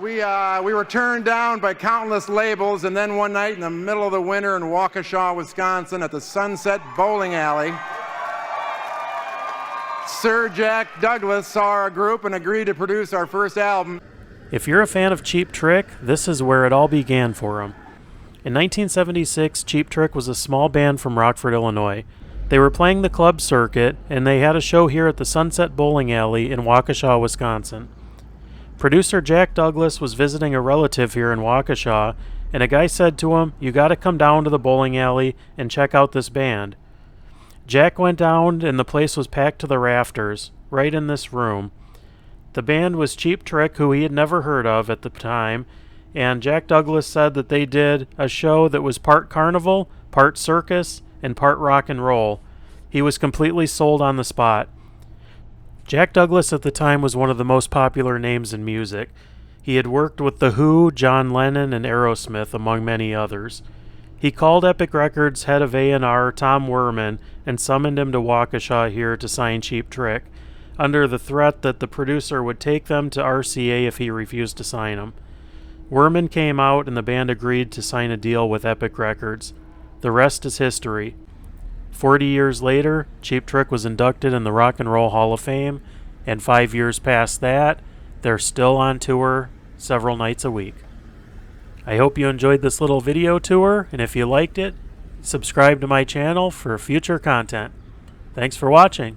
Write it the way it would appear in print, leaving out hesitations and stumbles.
We were turned down by countless labels, and then one night in the middle of the winter in Waukesha, Wisconsin, at the Sunset Bowling Alley, Sir Jack Douglas saw our group and agreed to produce our first album. If you're a fan of Cheap Trick, this is where it all began for him. In 1976, Cheap Trick was a small band from Rockford, Illinois. They were playing the club circuit, and they had a show here at the Sunset Bowling Alley in Waukesha, Wisconsin. Producer Jack Douglas was visiting a relative here in Waukesha, and a guy said to him, "You gotta come down to the bowling alley and check out this band." Jack went down, and the place was packed to the rafters, right in this room. The band was Cheap Trick, who he had never heard of at the time, and Jack Douglas said that they did a show that was part carnival, part circus, and part rock and roll. He was completely sold on the spot. Jack Douglas at the time was one of the most popular names in music. He had worked with The Who, John Lennon, and Aerosmith, among many others. He called Epic Records head of A&R, Tom Werman, and summoned him to Waukesha here to sign Cheap Trick, under the threat that the producer would take them to RCA if he refused to sign them. Werman came out, and the band agreed to sign a deal with Epic Records. The rest is history. 40 years later, Cheap Trick was inducted in the Rock and Roll Hall of Fame, and 5 years past that, they're still on tour several nights a week. I hope you enjoyed this little video tour, and if you liked it, subscribe to my channel for future content. Thanks for watching.